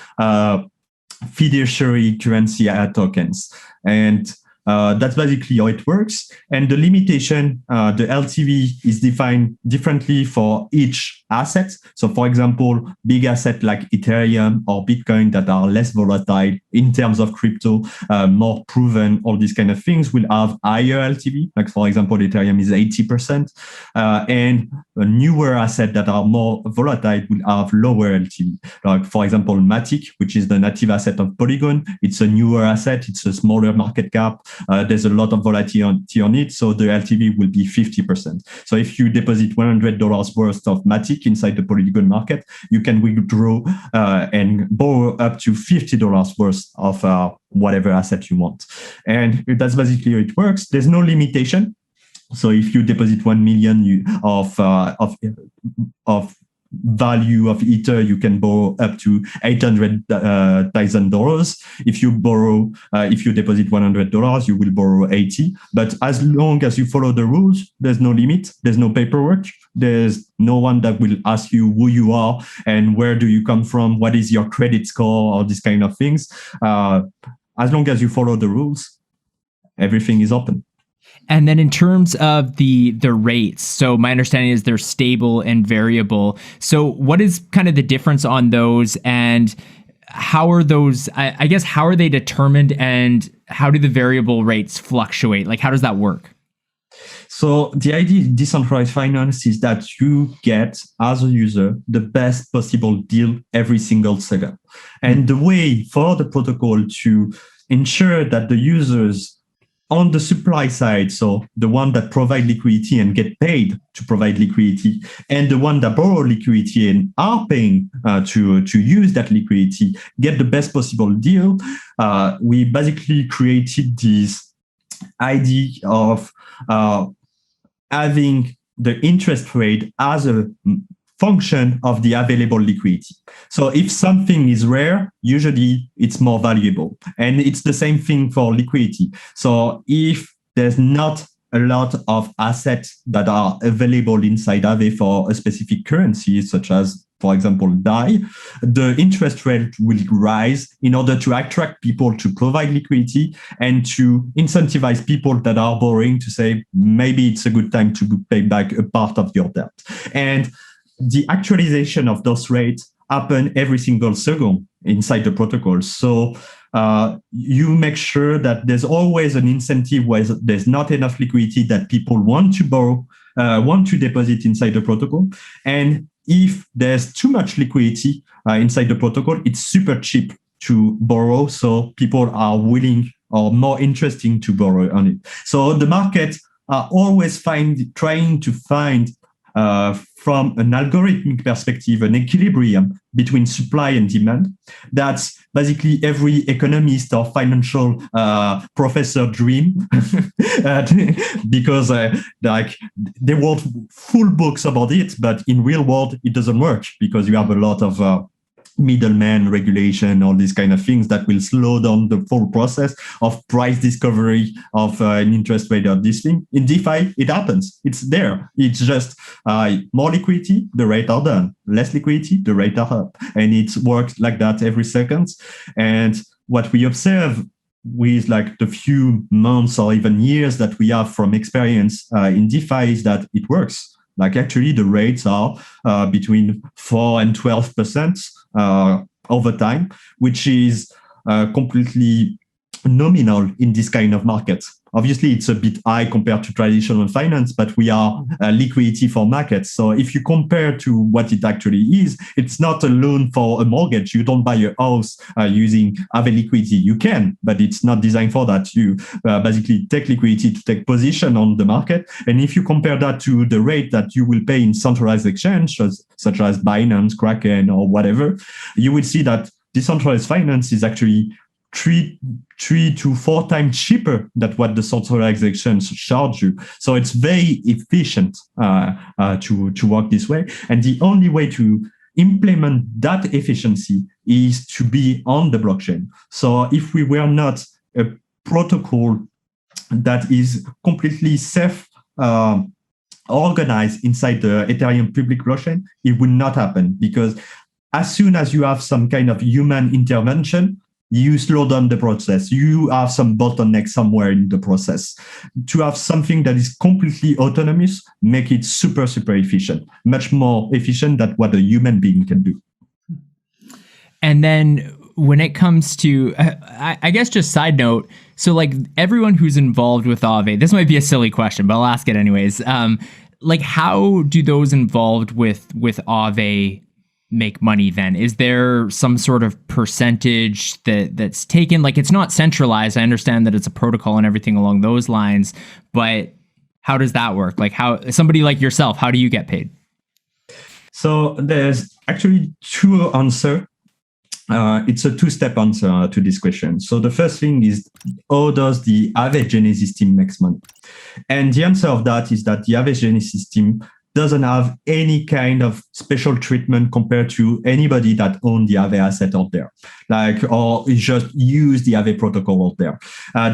fiduciary currency tokens. And that's basically how it works. And the limitation, the LTV is defined differently for each asset. So for example, big asset like Ethereum or Bitcoin that are less volatile in terms of crypto, more proven, all these kind of things will have higher LTV. Like for example, Ethereum is 80%. And a newer asset that are more volatile will have lower LTV. Like for example, Matic, which is the native asset of Polygon. It's a newer asset. It's a smaller market cap. There's a lot of volatility on it, so the LTV will be 50%. So if you deposit $100 worth of Matic inside the Polygon market, you can withdraw and borrow up to $50 worth of whatever asset you want. And that's basically how it works. There's no limitation. So if you deposit 1 million of value of Ether, you can borrow up to $800,000. If you deposit $100, you will borrow 80. But as long as you follow the rules, there's no limit. There's no paperwork. There's no one that will ask you who you are and where do you come from, what is your credit score, all these kind of things. As long as you follow the rules, everything is open. And then in terms of the rates, so my understanding is they're stable and variable. So what is kind of the difference on those, and how are those, I guess, how are they determined, and how do the variable rates fluctuate? Like, how does that work? So the idea of decentralized finance is that you get, as a user, the best possible deal every single second. And the way for the protocol to ensure that the users on the supply side, so the one that provide liquidity and get paid to provide liquidity, and the one that borrow liquidity and are paying to use that liquidity, get the best possible deal, we basically created this idea of having the interest rate as a function of the available liquidity. So if something is rare, usually it's more valuable. And it's the same thing for liquidity. So if there's not a lot of assets that are available inside Aave for a specific currency, such as, for example, DAI, the interest rate will rise in order to attract people to provide liquidity and to incentivize people that are borrowing to say, maybe it's a good time to pay back a part of your debt. And the actualization of those rates happen every single second inside the protocol. So you make sure that there's always an incentive where there's not enough liquidity that people want to borrow, want to deposit inside the protocol. And if there's too much liquidity inside the protocol, it's super cheap to borrow. So people are willing or more interesting to borrow on it. So the market are always trying to find from an algorithmic perspective, an equilibrium between supply and demand. That's basically every economist or financial professor dream, because like they wrote full books about it, but in real world, it doesn't work because you have a lot of middleman regulation, all these kind of things that will slow down the full process of price discovery of an interest rate of this thing. In DeFi, it happens. It's there. It's just more liquidity, the rate are down. Less liquidity, the rate are up. And it works like that every second. And what we observe with like the few months or even years that we have from experience in DeFi is that it works. Like actually the rates are between 4 and 12% over time, which is completely nominal in this kind of market. Obviously, it's a bit high compared to traditional finance, but we are liquidity for markets. So if you compare to what it actually is, it's not a loan for a mortgage. You don't buy a house using Aave liquidity. You can, but it's not designed for that. You basically take liquidity to take position on the market. And if you compare that to the rate that you will pay in centralized exchange, such as Binance, Kraken, or whatever, you will see that decentralized finance is actually three to four times cheaper than what the centralized exchange charge you. So it's very efficient to work this way. And the only way to implement that efficiency is to be on the blockchain. So if we were not a protocol that is completely self organized inside the Ethereum public blockchain, it will not happen, because as soon as you have some kind of human intervention, you slow down the process. You have some bottleneck somewhere in the process. To have something that is completely autonomous, make it super, super efficient, much more efficient than what a human being can do. And then when it comes to, I guess just side note, so like everyone who's involved with Aave, this might be a silly question, but I'll ask it anyways. Like how do those involved with Aave make money then? Is there some sort of percentage that's taken? Like it's not centralized. I understand that it's a protocol and everything along those lines, but how does that work? Like how somebody like yourself, how do you get paid? So there's actually two answers. It's a two-step answer to this question. So the first thing is, how does the Aave Genesis team makes money? And the answer of that is that the Aave Genesis team doesn't have any kind of special treatment compared to anybody that owns the Aave asset out there, or just use the Aave protocol out there.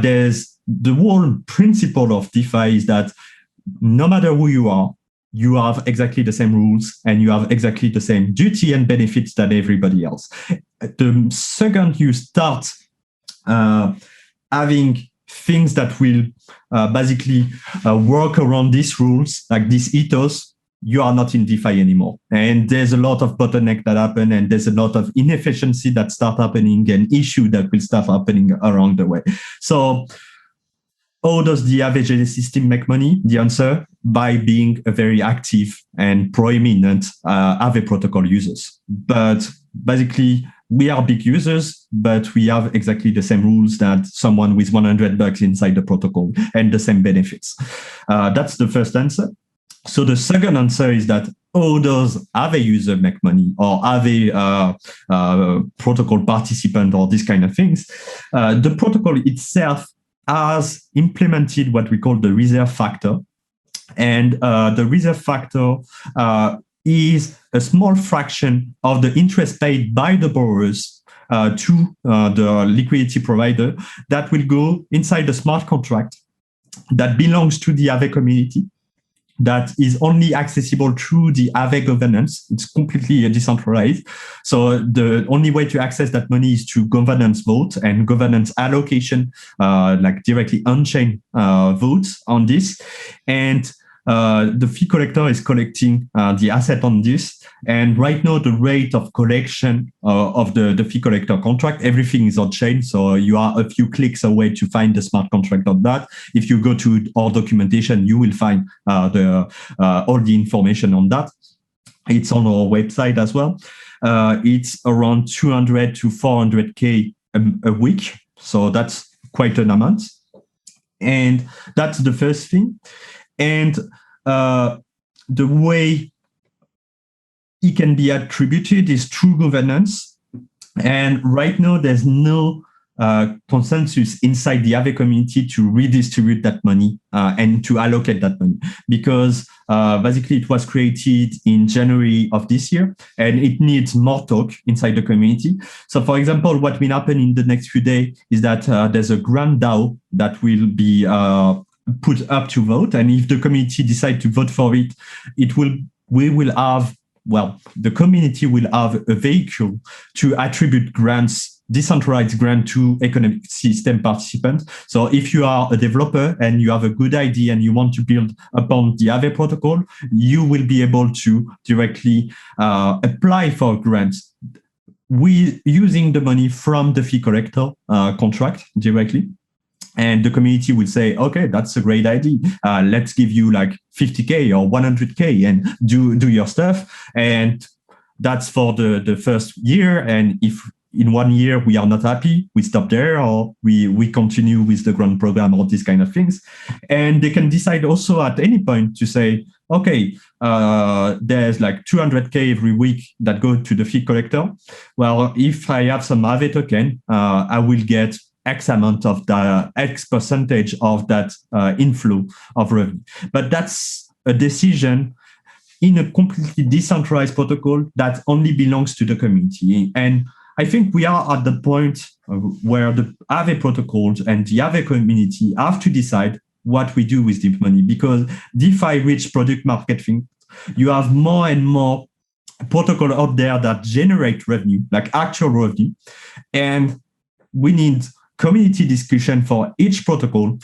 There's the whole principle of DeFi is that no matter who you are, you have exactly the same rules and you have exactly the same duty and benefits that everybody else. The second you start having things that will basically work around these rules, like this ethos, you are not in DeFi anymore. And there's a lot of bottleneck that happen, and there's a lot of inefficiency that start happening and issue that will start happening along the way. So how does the Aave Genesis system make money? The answer, by being a very active and prominent Aave protocol users. But basically, we are big users, but we have exactly the same rules that someone with $100 inside the protocol and the same benefits. That's the first answer. So the second answer is that how does Aave user make money, or Aave protocol participant, or these kind of things? The protocol itself has implemented what we call the reserve factor. And the reserve factor is a small fraction of the interest paid by the borrowers to the liquidity provider that will go inside the smart contract that belongs to the Aave community, that is only accessible through the Aave governance. It's completely decentralized. So the only way to access that money is through governance vote and governance allocation, like directly on-chain votes on this. And the fee collector is collecting the asset on this. And right now, the rate of collection of the fee collector contract, everything is on chain. So you are a few clicks away to find the smart contract on that. If you go to our documentation, you will find all the information on that. It's on our website as well. It's around 200 to 400K a week. So that's quite an amount. And that's the first thing. And the way it can be attributed is through governance. And right now, there's no consensus inside the Aave community to redistribute that money and to allocate that money, because basically it was created in January of this year and it needs more talk inside the community. So for example, what will happen in the next few days is that there's a grand DAO that will be put up to vote. And if the community decide to vote for it, the community will have a vehicle to attribute grants, decentralized grant to economic system participants. So if you are a developer and you have a good idea and you want to build upon the Aave protocol, you will be able to directly apply for grants using the money from the fee collector contract directly. And the community will say, okay, that's a great idea. Let's give you like 50K or 100K and do your stuff. And that's for the first year. And if in 1 year we are not happy, we stop there, or we continue with the grant program or these kind of things. And they can decide also at any point to say, okay, there's like 200K every week that go to the fee collector. Well, if I have some Aave token, I will get X amount of the X percentage of that inflow of revenue. But that's a decision in a completely decentralized protocol that only belongs to the community. And I think we are at the point where the Aave protocols and the Aave community have to decide what we do with this money, because DeFi reach product market fit. You have more and more protocol out there that generate revenue, like actual revenue. And we need community discussion for each protocol,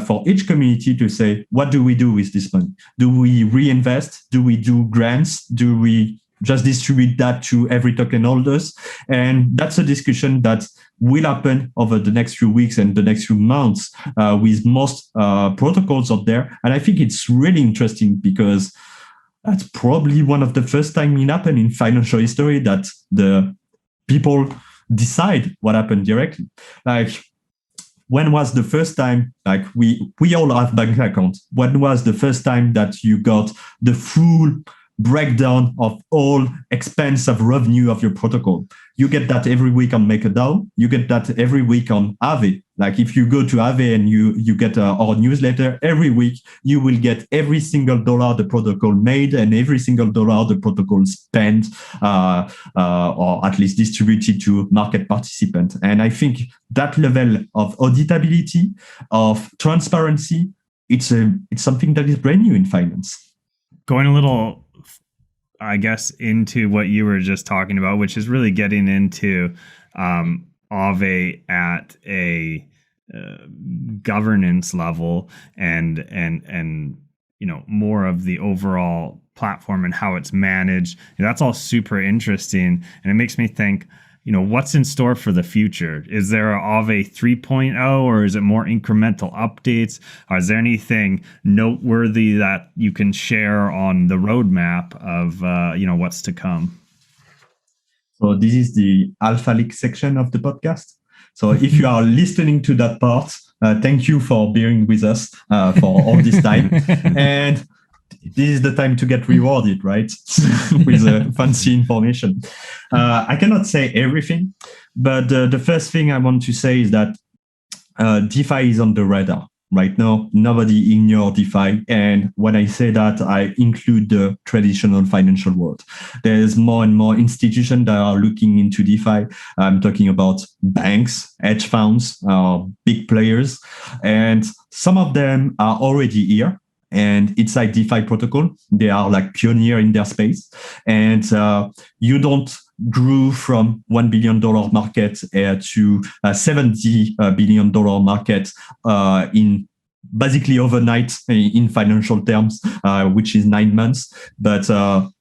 for each community to say, what do we do with this money? Do we reinvest? Do we do grants? Do we just distribute that to every token holders? And that's a discussion that will happen over the next few weeks and the next few months with most protocols out there. And I think it's really interesting because that's probably one of the first time it happened in financial history that the people decide what happened directly. Like, when was the first time, like we all have bank accounts. When was the first time that you got the full breakdown of all expense of revenue of your protocol? You get that every week on MakerDAO. You get that every week on Aave. Like if you go to Aave and you get our newsletter every week, you will get every single dollar the protocol made and every single dollar the protocol spent, or at least distributed to market participants. And I think that level of auditability, of transparency, it's something that is brand new in finance. Going a little, I guess, into what you were just talking about, which is really getting into Aave at a governance level and more of the overall platform and how it's managed. And that's all super interesting, and it makes me think, what's in store for the future? Is there a Aave 3.0, or is it more incremental updates? Or is there anything noteworthy that you can share on the roadmap of what's to come? So this is the Alpha Leak section of the podcast. So if you are listening to that part, thank you for bearing with us for all this time. And this is the time to get rewarded, right? With fancy information. I cannot say everything, but the first thing I want to say is that DeFi is on the radar. Right now, nobody ignores DeFi. And when I say that, I include the traditional financial world. There's more and more institutions that are looking into DeFi. I'm talking about banks, hedge funds, big players. And some of them are already here. And it's like DeFi protocol. They are like pioneer in their space. And you don't grew from $1 billion market to a $70 billion market in basically overnight in financial terms, which is 9 months, but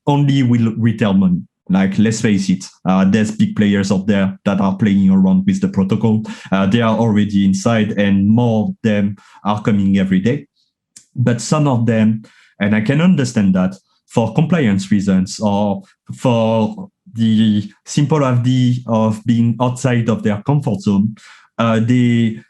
only with retail money. Like, let's face it, there's big players out there that are playing around with the protocol. They are already inside, and more of them are coming every day. But some of them, and I can understand that, for compliance reasons or for the simple idea of being outside of their comfort zone, they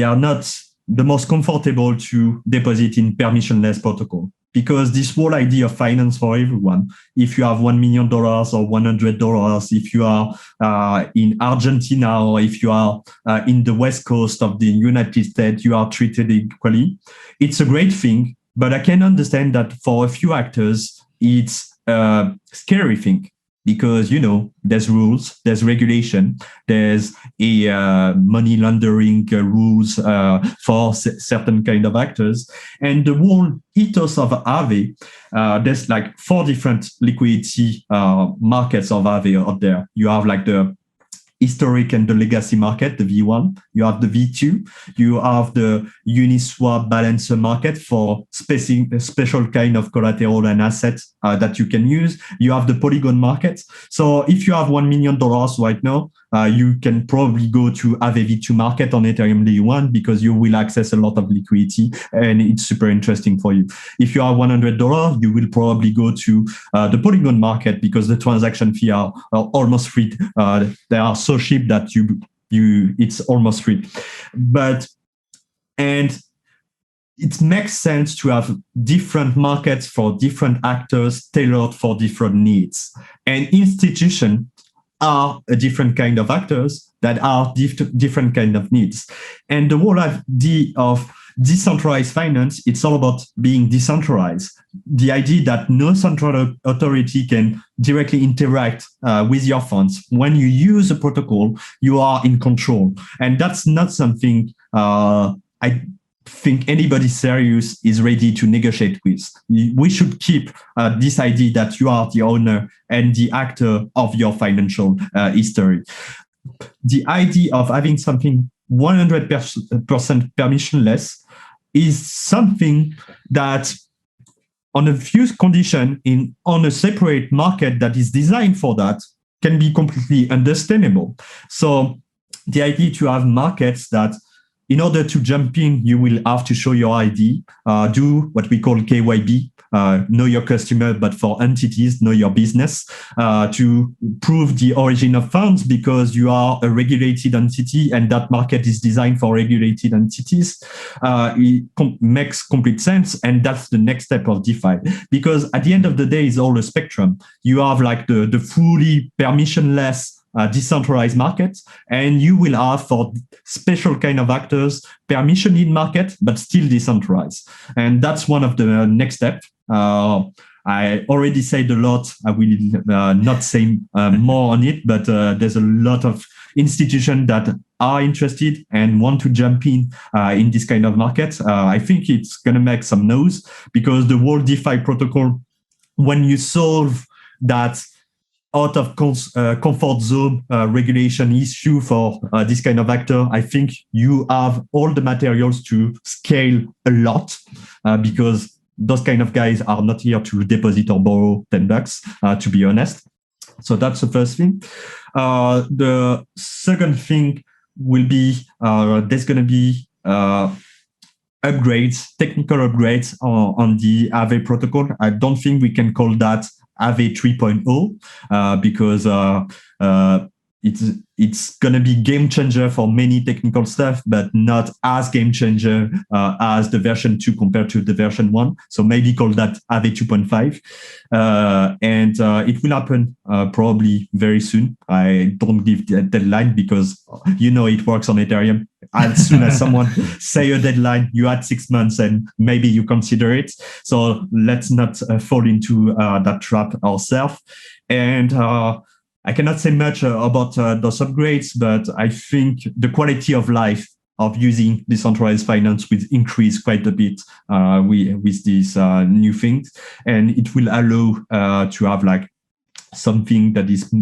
are not the most comfortable to deposit in permissionless protocol. Because this whole idea of finance for everyone, if you have $1 million or $100, if you are in Argentina or if you are in the West Coast of the United States, you are treated equally. It's a great thing, but I can understand that for a few actors, it's a scary thing. Because, there's rules, there's regulation, there's a money laundering rules for certain kind of actors. And the whole ethos of Aave, there's like 4 different liquidity markets of Aave out there. You have like the historic and the legacy market, the V1. You have the V2. You have the Uniswap balancer market for special kind of collateral and assets that you can use. You have the Polygon market. So if you have $1 million right now, you can probably go to Aave V2 market on Ethereum Layer 1 because you will access a lot of liquidity and it's super interesting for you. If you have $100, you will probably go to the Polygon market because the transaction fee are almost free. They are so cheap that it's almost free. And it makes sense to have different markets for different actors tailored for different needs. And institutions are a different kind of actors that are different kind of needs. And the whole idea of decentralized finance, it's all about being decentralized. The idea that no central authority can directly interact with your funds. When you use a protocol, you are in control. And that's not something I think anybody serious is ready to negotiate with. We should keep this idea that you are the owner and the actor of your financial history. The idea of having something 100% permissionless is something that on a few conditions on a separate market that is designed for that can be completely understandable. So the idea to have markets that in order to jump in, you will have to show your ID, do what we call KYB, know your customer, but for entities, know your business, to prove the origin of funds because you are a regulated entity and that market is designed for regulated entities. It makes complete sense. And that's the next step of DeFi. Because at the end of the day, it's all a spectrum. You have like the fully permissionless decentralized markets, and you will have for special kind of actors permissioned market, but still decentralized. And that's one of the next steps. I already said a lot. I will not say more on it, but there's a lot of institutions that are interested and want to jump in this kind of market. I think it's going to make some noise because the whole DeFi protocol, when you solve that out of comfort zone regulation issue for this kind of actor, I think you have all the materials to scale a lot because those kind of guys are not here to deposit or borrow $10, to be honest. So that's the first thing. The second thing will be there's going to be upgrades, technical upgrades on the Aave protocol. I don't think we can call that Aave 3.0 because it's going to be game changer for many technical stuff, but not as game changer as the version 2 compared to the version 1. So maybe call that Aave 2.5. And it will happen probably very soon. I don't give the deadline because it works on Ethereum. As soon as someone say a deadline, you add 6 months and maybe you consider it. So let's not fall into that trap ourselves. And I cannot say much about those upgrades, but I think the quality of life of using decentralized finance will increase quite a bit with these new things. And it will allow to have like something that is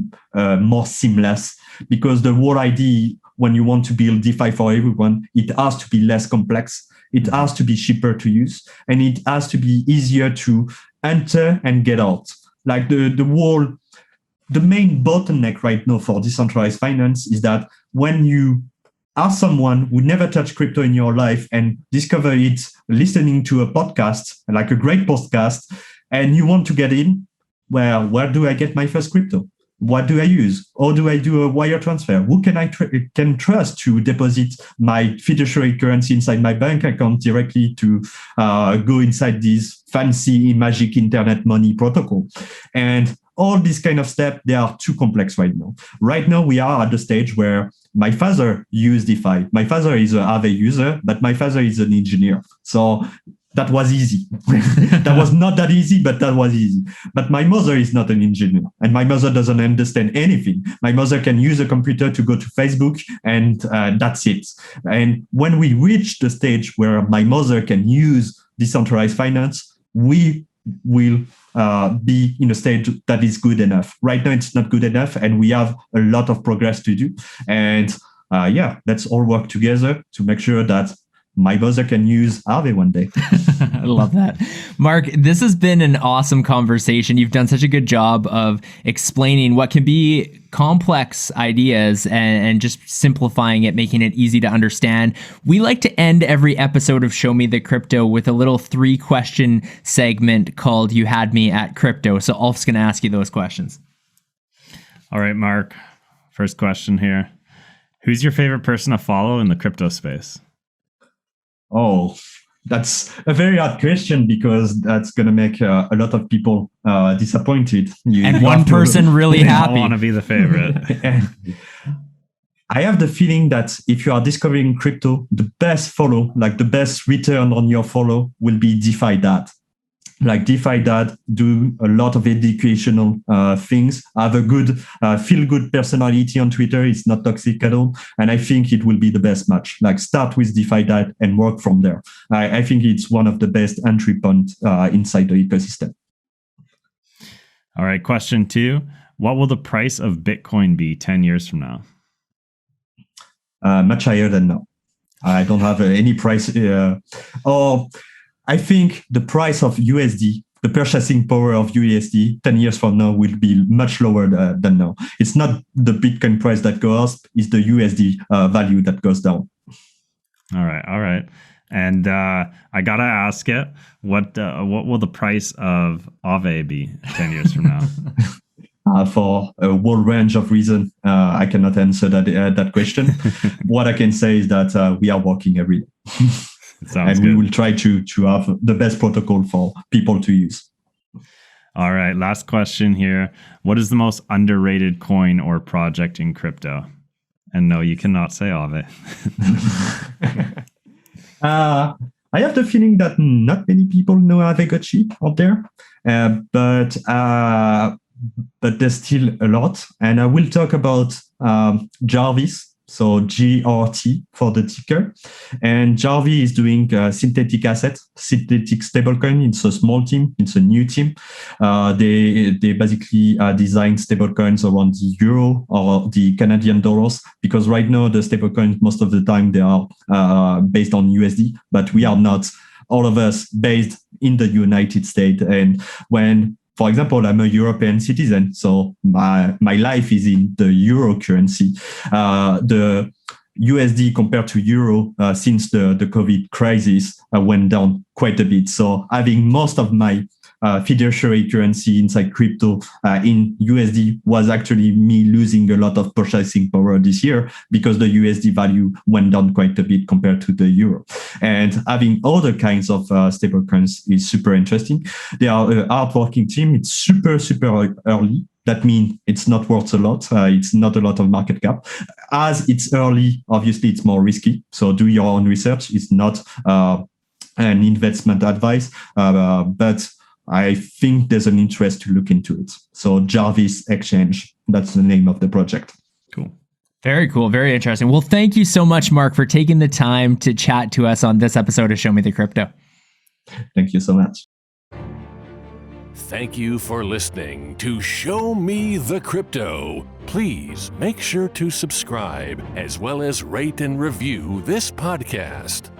more seamless, because the whole idea when you want to build DeFi for everyone, it has to be less complex. It has to be cheaper to use, and it has to be easier to enter and get out. Like the main bottleneck right now for decentralized finance is that when you are someone who never touched crypto in your life and discover it listening to a podcast, like a great podcast, and you want to get in, well, where do I get my first crypto? What do I use? Or do I do a wire transfer? Who can I can trust to deposit my fiduciary currency inside my bank account directly to go inside this fancy magic internet money protocol? And all these kind of steps, they are too complex right now. Right now, we are at the stage where my father used DeFi. My father is an Aave user, but my father is an engineer. So that was easy. That was not that easy, but that was easy. But my mother is not an engineer, and my mother doesn't understand anything. My mother can use a computer to go to Facebook, and that's it. And when we reach the stage where my mother can use decentralized finance, we will be in a stage that is good enough. Right now, it's not good enough, and we have a lot of progress to do. And let's all work together to make sure that my mother can use Aave one day. I love that. Marc, this has been an awesome conversation. You've done such a good job of explaining what can be complex ideas and just simplifying it, making it easy to understand. We like to end every episode of Show Me the Crypto with a little 3-question segment called You Had Me at Crypto. So Ulf's going to ask you those questions. All right, Marc. First question here. Who's your favorite person to follow in the crypto space? Oh, That's a very hard question because that's going to make a lot of people disappointed. And one person really They all happy. want to be the favorite. I have the feeling that if you are discovering crypto, the best follow, like the best return on your follow, will be DeFi Dad. Like DeFi Dad do a lot of educational things, have a good feel-good personality on Twitter. It's not toxic at all. And I think it will be the best match. Like start with DeFi Dad and work from there. I think it's one of the best entry points inside the ecosystem. All right, question 2. What will the price of Bitcoin be 10 years from now? Much higher than now. I don't have any price. I think the price of USD, the purchasing power of USD 10 years from now will be much lower than now. It's not the Bitcoin price that goes up, it's the USD value that goes down. All right. And I got to ask it, what will the price of Aave be 10 years from now? For a whole range of reasons, I cannot answer that question. What I can say is that we are working every day. Sounds and good. We will try to have the best protocol for people to use. All right, last question here. What is the most underrated coin or project in crypto? And no, you cannot say Aave. I have the feeling that not many people know Aavegotchi out there, but there's still a lot. And I will talk about Jarvis. So GRT for the ticker. And Jarvis is doing synthetic assets, synthetic stablecoin. It's a small team. It's a new team. They basically design stablecoins around the euro or the Canadian dollars, because right now the stablecoins, most of the time, they are based on USD, but we are not, all of us, based in the United States. And when, for example, I'm a European citizen, so my life is in the euro currency. The USD compared to euro since the COVID crisis went down quite a bit. So having most of my fiduciary currency inside crypto in USD was actually me losing a lot of purchasing power this year because the USD value went down quite a bit compared to the euro. And having other kinds of stablecoins is super interesting. They are a hardworking team. It's super early. That means it's not worth a lot. It's not a lot of market cap. As it's early, obviously it's more risky. So do your own research. It's not an investment advice, but I think there's an interest to look into it. So Jarvis Exchange, that's the name of the project. Cool. Very cool. Very interesting. Well, thank you so much, Marc, for taking the time to chat to us on this episode of Show Me the Crypto. Thank you so much. Thank you for listening to Show Me the Crypto. Please make sure to subscribe as well as rate and review this podcast.